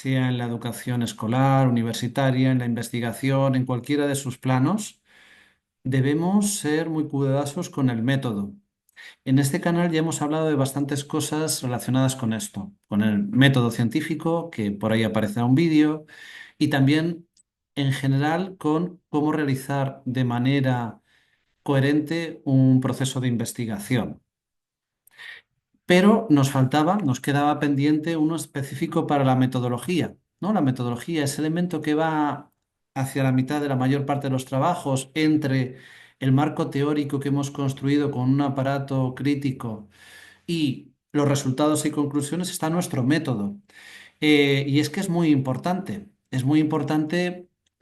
sea en la educación escolar, universitaria, en la investigación, en cualquiera de sus planos, debemos ser muy cuidadosos con el método. En este canal ya hemos hablado de bastantes cosas relacionadas con esto, con el método científico, que por ahí aparecerá un vídeo, y también en general con cómo realizar de manera coherente un proceso de investigación. Pero nos quedaba pendiente uno específico para la metodología, ¿no? La metodología, ese elemento que va hacia la mitad de la mayor parte de los trabajos entre el marco teórico que hemos construido con un aparato crítico y los resultados y conclusiones, está nuestro método. Y es que es muy importante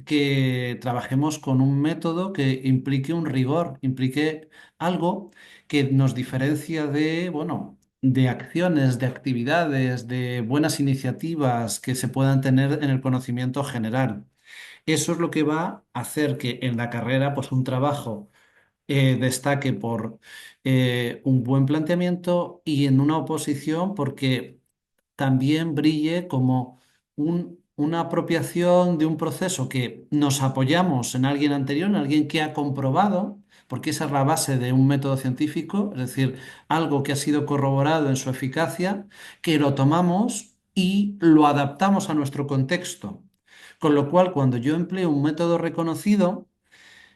que trabajemos con un método que implique un rigor, implique algo que nos diferencia de, bueno, de acciones, de actividades, de buenas iniciativas que se puedan tener en el conocimiento general. Eso es lo que va a hacer que en la carrera, pues un trabajo destaque por un buen planteamiento y en una oposición porque también brille como una apropiación de un proceso que nos apoyamos en alguien anterior, en alguien que ha comprobado, porque esa es la base de un método científico, es decir, algo que ha sido corroborado en su eficacia, que lo tomamos y lo adaptamos a nuestro contexto. Con lo cual, cuando yo empleo un método reconocido,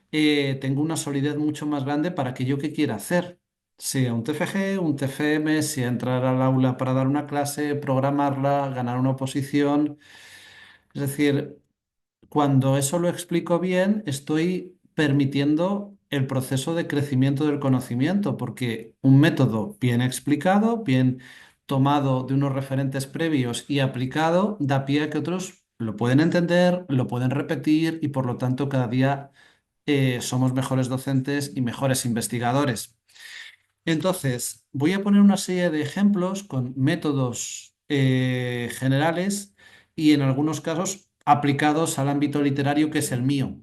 tengo una solidez mucho más grande para aquello que quiera hacer. Sea un TFG, un TFM, sea entrar al aula para dar una clase, programarla, ganar una oposición. Es decir, cuando eso lo explico bien, estoy permitiendo el proceso de crecimiento del conocimiento, porque un método bien explicado, bien tomado de unos referentes previos y aplicado, da pie a que otros lo pueden entender, lo pueden repetir y por lo tanto cada día somos mejores docentes y mejores investigadores. Entonces, voy a poner una serie de ejemplos con métodos generales y en algunos casos aplicados al ámbito literario que es el mío.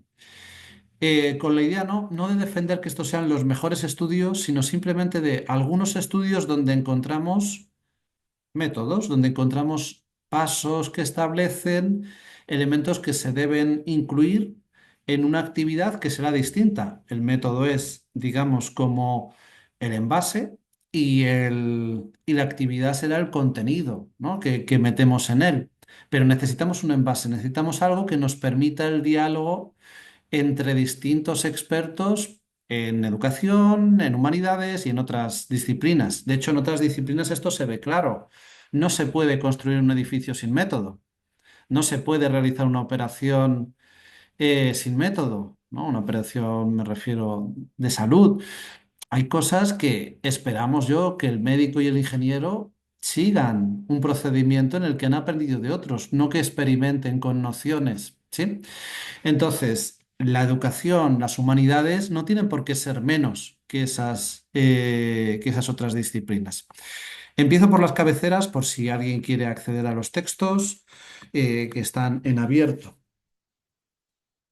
Con la idea no de defender que estos sean los mejores estudios, sino simplemente de algunos estudios donde encontramos métodos, donde encontramos pasos que establecen elementos que se deben incluir en una actividad que será distinta. El método es, digamos, como el envase y la actividad será el contenido, ¿no? que metemos en él. Pero necesitamos un envase, necesitamos algo que nos permita el diálogo entre distintos expertos en educación, en humanidades y en otras disciplinas. De hecho, en otras disciplinas esto se ve claro. No se puede construir un edificio sin método. No se puede realizar una operación sin método, ¿no? Una operación, me refiero, de salud. Hay cosas que esperamos yo que el médico y el ingeniero sigan un procedimiento en el que han aprendido de otros, no que experimenten con nociones, ¿sí? Entonces, la educación, las humanidades no tienen por qué ser menos que esas otras disciplinas. Empiezo por las cabeceras por si alguien quiere acceder a los textos que están en abierto.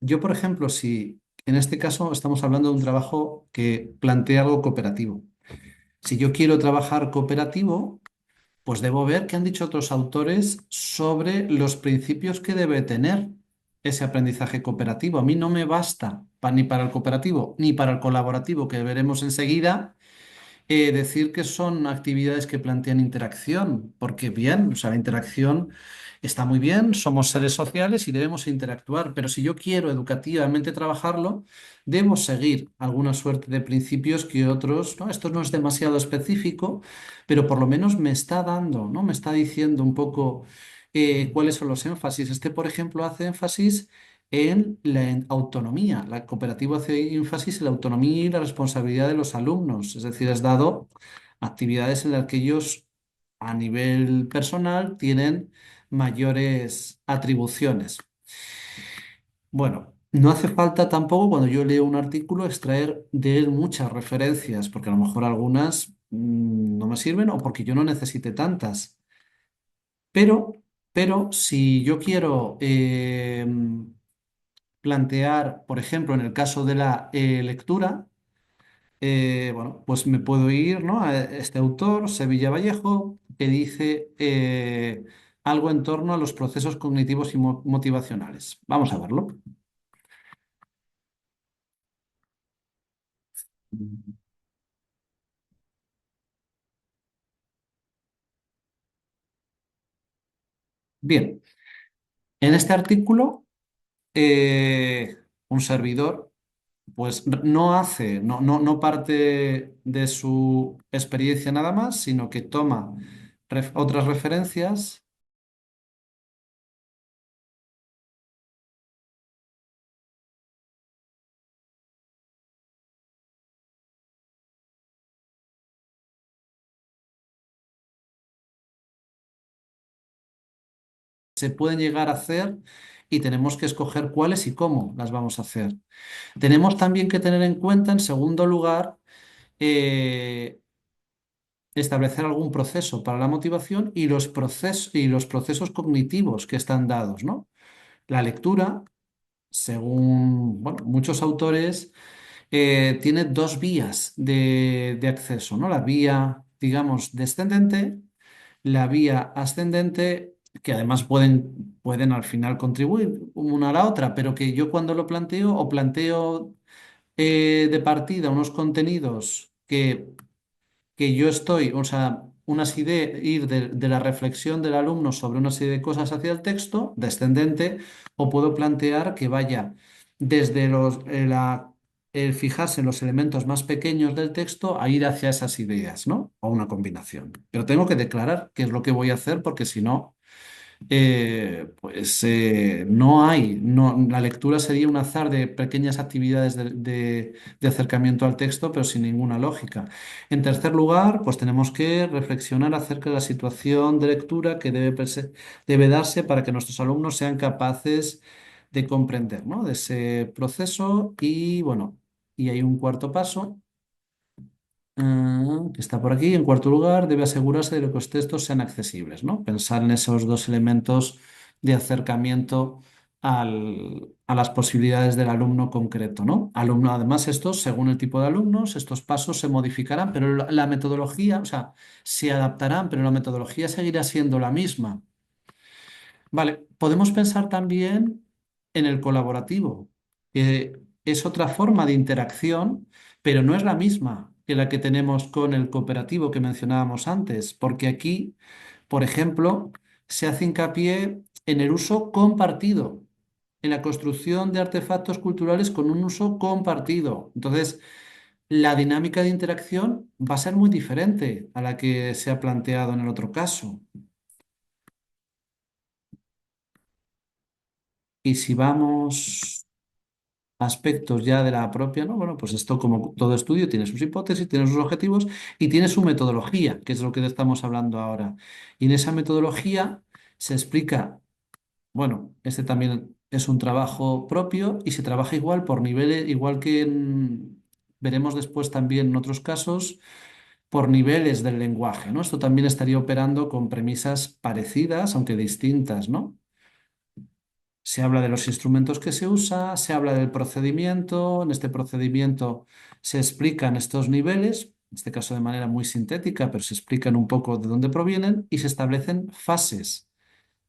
Yo, por ejemplo, si en este caso estamos hablando de un trabajo que plantea algo cooperativo. Si yo quiero trabajar cooperativo, pues debo ver qué han dicho otros autores sobre los principios que debe tener ese aprendizaje cooperativo. A mí no me basta ni para el cooperativo ni para el colaborativo, que veremos enseguida, decir que son actividades que plantean interacción, porque bien, o sea, la interacción está muy bien, somos seres sociales y debemos interactuar, pero si yo quiero educativamente trabajarlo, debo seguir alguna suerte de principios que otros, no, esto no es demasiado específico, pero por lo menos me está dando, ¿no? Me está diciendo un poco cuáles son los énfasis. Este, por ejemplo, hace énfasis en la autonomía. La cooperativa hace énfasis en la autonomía y la responsabilidad de los alumnos, es decir, es dado actividades en las que ellos a nivel personal tienen mayores atribuciones. Bueno, no hace falta tampoco cuando yo leo un artículo extraer de él muchas referencias, porque a lo mejor algunas no me sirven o porque yo no necesite tantas. Pero, pero si yo quiero plantear, por ejemplo, en el caso de la lectura, bueno, pues me puedo ir, ¿no? A este autor, Sevilla Vallejo, que dice algo en torno a los procesos cognitivos y motivacionales. Vamos a verlo. Bien, en este artículo, un servidor pues no parte de su experiencia nada más, sino que toma otras referencias. Se pueden llegar a hacer y tenemos que escoger cuáles y cómo las vamos a hacer. Tenemos también que tener en cuenta, en segundo lugar, eh, establecer algún proceso para la motivación y los procesos cognitivos que están dados, ¿no? La lectura, según, bueno, muchos autores, tiene dos vías de acceso, ¿no? La vía, digamos, descendente, la vía ascendente, que además pueden al final contribuir una a la otra, pero que yo cuando lo planteo o planteo de partida unos contenidos que yo estoy, o sea, unas ideas, ir de la reflexión del alumno sobre una serie de cosas hacia el texto, descendente, o puedo plantear que vaya desde el fijarse en los elementos más pequeños del texto a ir hacia esas ideas, ¿no? O una combinación. Pero tengo que declarar qué es lo que voy a hacer porque si no no hay, la lectura sería un azar de pequeñas actividades de acercamiento al texto, pero sin ninguna lógica. En tercer lugar, pues tenemos que reflexionar acerca de la situación de lectura que debe darse para que nuestros alumnos sean capaces de comprender, ¿no? De ese proceso y bueno, y hay un cuarto paso que está por aquí. En cuarto lugar, debe asegurarse de que los textos sean accesibles, ¿no? Pensar en esos dos elementos de acercamiento a las posibilidades del alumno concreto, ¿no? Alumno, además, estos, según el tipo de alumnos, estos pasos se modificarán, pero la metodología, o sea, se adaptarán, pero la metodología seguirá siendo la misma. Vale, podemos pensar también en el colaborativo, que es otra forma de interacción, pero no es la misma que la que tenemos con el cooperativo que mencionábamos antes, porque aquí, por ejemplo, se hace hincapié en el uso compartido, en la construcción de artefactos culturales con un uso compartido. Entonces, la dinámica de interacción va a ser muy diferente a la que se ha planteado en el otro caso. Y si vamos aspectos ya de la propia, ¿no? Bueno, pues esto como todo estudio tiene sus hipótesis, tiene sus objetivos y tiene su metodología, que es lo que estamos hablando ahora. Y en esa metodología se explica, bueno, este también es un trabajo propio y se trabaja igual por niveles, igual que veremos después también en otros casos, por niveles del lenguaje, ¿no? Esto también estaría operando con premisas parecidas, aunque distintas, ¿no? Se habla de los instrumentos que se usa, se habla del procedimiento. En este procedimiento se explican estos niveles, en este caso de manera muy sintética, pero se explican un poco de dónde provienen y se establecen fases,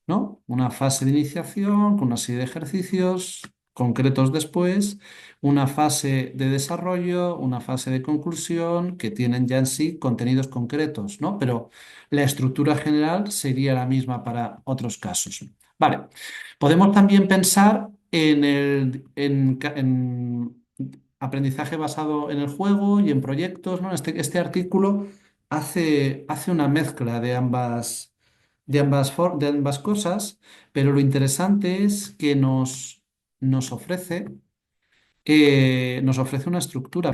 ¿no? Una fase de iniciación con una serie de ejercicios concretos después, una fase de desarrollo, una fase de conclusión que tienen ya en sí contenidos concretos, ¿no? Pero la estructura general sería la misma para otros casos. Vale, podemos también pensar en aprendizaje basado en el juego y en proyectos, ¿no? Este artículo hace una mezcla de ambas cosas, pero lo interesante es que nos ofrece una estructura.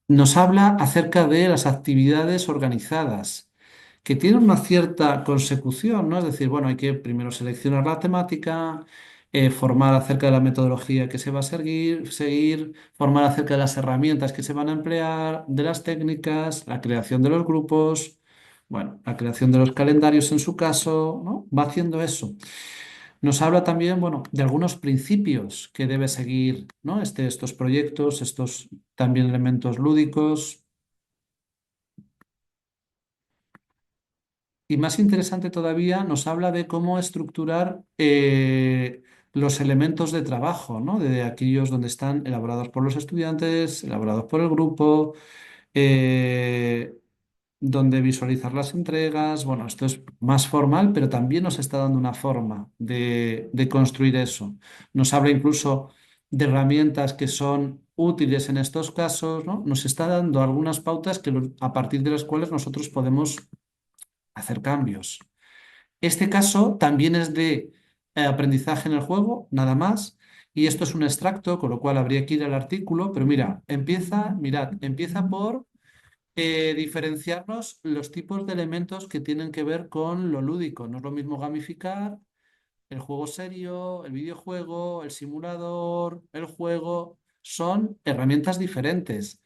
Nos habla acerca de las actividades organizadas, que tienen una cierta consecución, ¿no? Es decir, bueno, hay que primero seleccionar la temática, formar acerca de la metodología que se va a seguir, formar acerca de las herramientas que se van a emplear, de las técnicas, la creación de los grupos, bueno, la creación de los calendarios en su caso, ¿no? Va haciendo eso. Nos habla también, bueno, de algunos principios que debe seguir, ¿no? Estos proyectos, estos también elementos lúdicos. Y más interesante todavía, nos habla de cómo estructurar los elementos de trabajo, ¿no? De aquellos donde están elaborados por los estudiantes, elaborados por el grupo, eh, donde visualizar las entregas. Bueno, esto es más formal, pero también nos está dando una forma de construir eso. Nos habla incluso de herramientas que son útiles en estos casos, ¿no? Nos está dando algunas pautas a partir de las cuales nosotros podemos hacer cambios. Este caso también es de aprendizaje en el juego, nada más. Y esto es un extracto, con lo cual habría que ir al artículo, pero mira, mirad, empieza por diferenciarnos los tipos de elementos que tienen que ver con lo lúdico. No es lo mismo gamificar, el juego serio, el videojuego, el simulador, el juego. Son herramientas diferentes.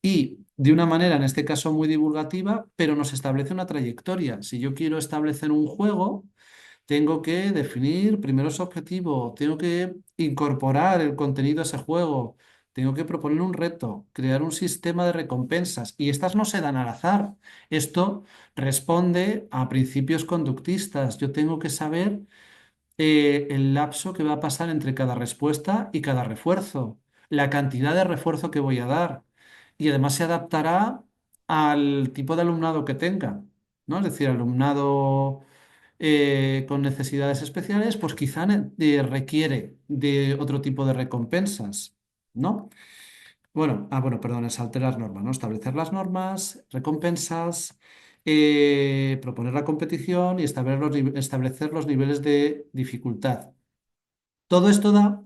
Y de una manera, en este caso, muy divulgativa, pero nos establece una trayectoria. Si yo quiero establecer un juego, tengo que definir primero su objetivo, tengo que incorporar el contenido a ese juego, tengo que proponer un reto, crear un sistema de recompensas. Y estas no se dan al azar. Esto responde a principios conductistas. Yo tengo que saber el lapso que va a pasar entre cada respuesta y cada refuerzo, la cantidad de refuerzo que voy a dar. Y además se adaptará al tipo de alumnado que tenga, ¿no? Es decir, alumnado con necesidades especiales, pues quizá requiere de otro tipo de recompensas, ¿no? Bueno, bueno, perdón, es alterar normas, ¿no? Establecer las normas, recompensas, proponer la competición y establecer los niveles de dificultad. Todo esto da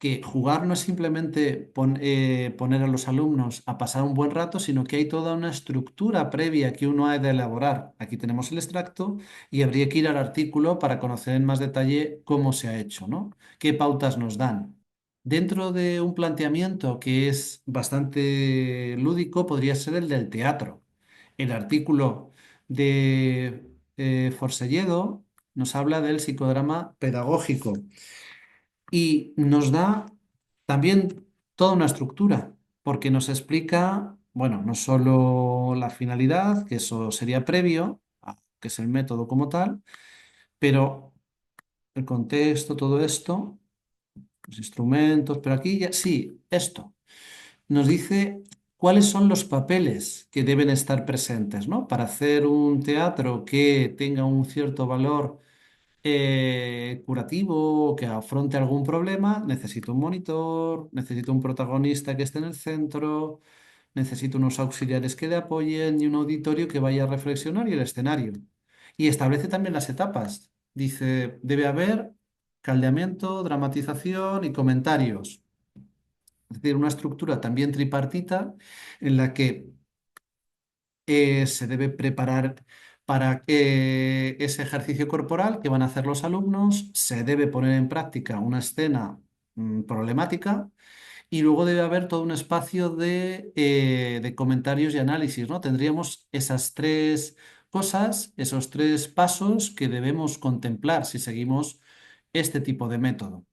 que jugar no es simplemente poner a los alumnos a pasar un buen rato, sino que hay toda una estructura previa que uno ha de elaborar. Aquí tenemos el extracto y habría que ir al artículo para conocer en más detalle cómo se ha hecho, ¿no? ¿Qué pautas nos dan? Dentro de un planteamiento que es bastante lúdico, podría ser el del teatro. El artículo de Forselledo nos habla del psicodrama pedagógico y nos da también toda una estructura, porque nos explica, bueno, no solo la finalidad, que eso sería previo, que es el método como tal, pero el contexto, todo esto, los instrumentos, pero aquí ya, sí, esto nos dice cuáles son los papeles que deben estar presentes, ¿no? Para hacer un teatro que tenga un cierto valor curativo o que afronte algún problema, necesito un monitor, necesito un protagonista que esté en el centro, necesito unos auxiliares que le apoyen y un auditorio que vaya a reflexionar y el escenario. Y establece también las etapas. Dice, debe haber caldeamiento, dramatización y comentarios. Es decir, una estructura también tripartita en la que se debe preparar para ese ejercicio corporal que van a hacer los alumnos, se debe poner en práctica una escena problemática y luego debe haber todo un espacio de comentarios y análisis, ¿no? Tendríamos esas tres cosas, esos tres pasos que debemos contemplar si seguimos este tipo de método.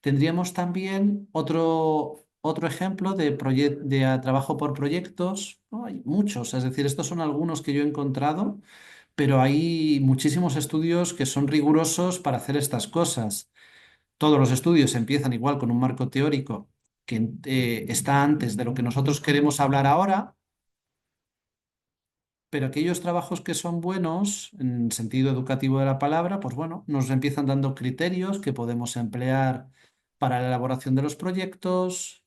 Tendríamos también otro ejemplo de trabajo por proyectos, ¿no? Hay muchos, es decir, estos son algunos que yo he encontrado, pero hay muchísimos estudios que son rigurosos para hacer estas cosas. Todos los estudios empiezan igual con un marco teórico que está antes de lo que nosotros queremos hablar ahora, pero aquellos trabajos que son buenos, en sentido educativo de la palabra, pues bueno, nos empiezan dando criterios que podemos emplear para la elaboración de los proyectos.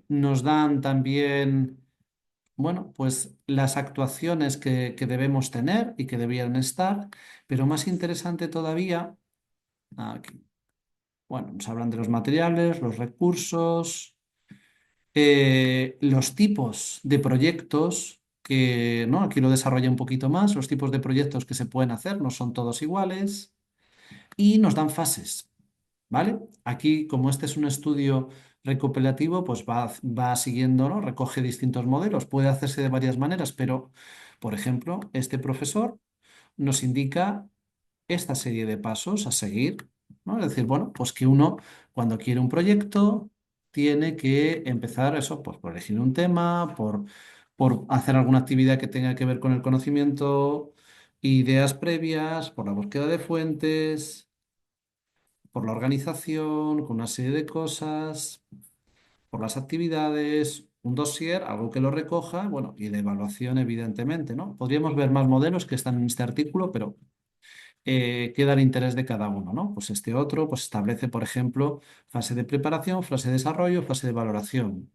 Nos dan también, bueno, pues las actuaciones que debemos tener y que debían estar, pero más interesante todavía, aquí, bueno, nos hablan de los materiales, los recursos, los tipos de proyectos. que, ¿no? Aquí lo desarrolla un poquito más, los tipos de proyectos que se pueden hacer no son todos iguales y nos dan fases, ¿vale? Aquí, como este es un estudio recopilativo, pues va siguiendo, ¿no? Recoge distintos modelos, puede hacerse de varias maneras, pero, por ejemplo, este profesor nos indica esta serie de pasos a seguir, ¿no? Es decir, bueno, pues que uno cuando quiere un proyecto tiene que empezar eso, pues por elegir un tema, por hacer alguna actividad que tenga que ver con el conocimiento, ideas previas, por la búsqueda de fuentes, por la organización, con una serie de cosas, por las actividades, un dossier, algo que lo recoja, bueno, y de evaluación, evidentemente, ¿no? Podríamos ver más modelos que están en este artículo, pero queda el interés de cada uno, ¿no? Pues este otro, pues establece, por ejemplo, fase de preparación, fase de desarrollo, fase de valoración.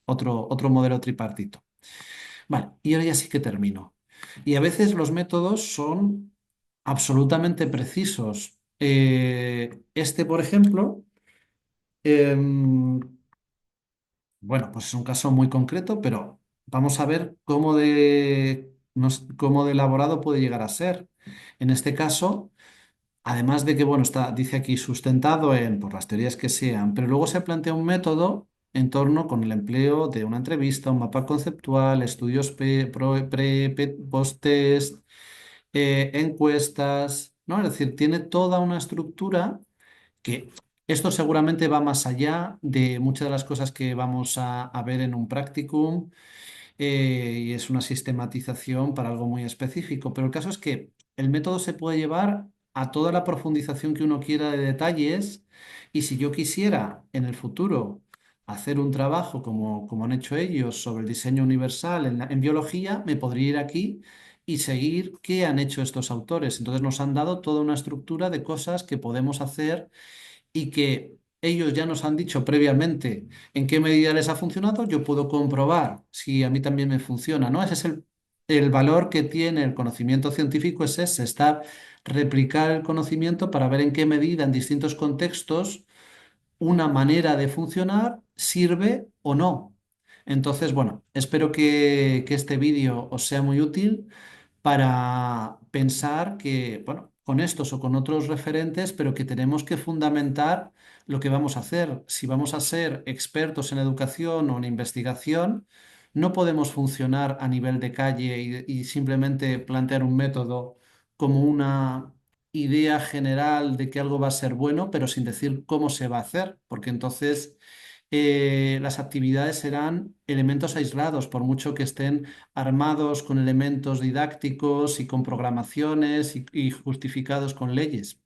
Otro modelo tripartito. Vale, y ahora ya sí que termino. Y a veces los métodos son absolutamente precisos. Este, por ejemplo, em, bueno, pues es un caso muy concreto, pero vamos a ver cómo de elaborado puede llegar a ser. En este caso, además de que, bueno, dice aquí sustentado por las teorías que sean, pero luego se plantea un método en torno con el empleo de una entrevista, un mapa conceptual, estudios post-test, encuestas, ¿no? Es decir, tiene toda una estructura que esto seguramente va más allá de muchas de las cosas que vamos a ver en un practicum y es una sistematización para algo muy específico. Pero el caso es que el método se puede llevar a toda la profundización que uno quiera de detalles y si yo quisiera en el futuro hacer un trabajo como han hecho ellos sobre el diseño universal en biología, me podría ir aquí y seguir qué han hecho estos autores. Entonces nos han dado toda una estructura de cosas que podemos hacer y que ellos ya nos han dicho previamente en qué medida les ha funcionado, yo puedo comprobar si a mí también me funciona, ¿no? Ese es el valor que tiene el conocimiento científico, es ese, estar, replicar el conocimiento para ver en qué medida en distintos contextos una manera de funcionar sirve o no. Entonces, bueno, espero que este vídeo os sea muy útil para pensar que, bueno, con estos o con otros referentes, pero que tenemos que fundamentar lo que vamos a hacer. Si vamos a ser expertos en educación o en investigación, no podemos funcionar a nivel de calle y simplemente plantear un método como una idea general de que algo va a ser bueno, pero sin decir cómo se va a hacer, porque entonces las actividades serán elementos aislados, por mucho que estén armados con elementos didácticos y con programaciones y justificados con leyes.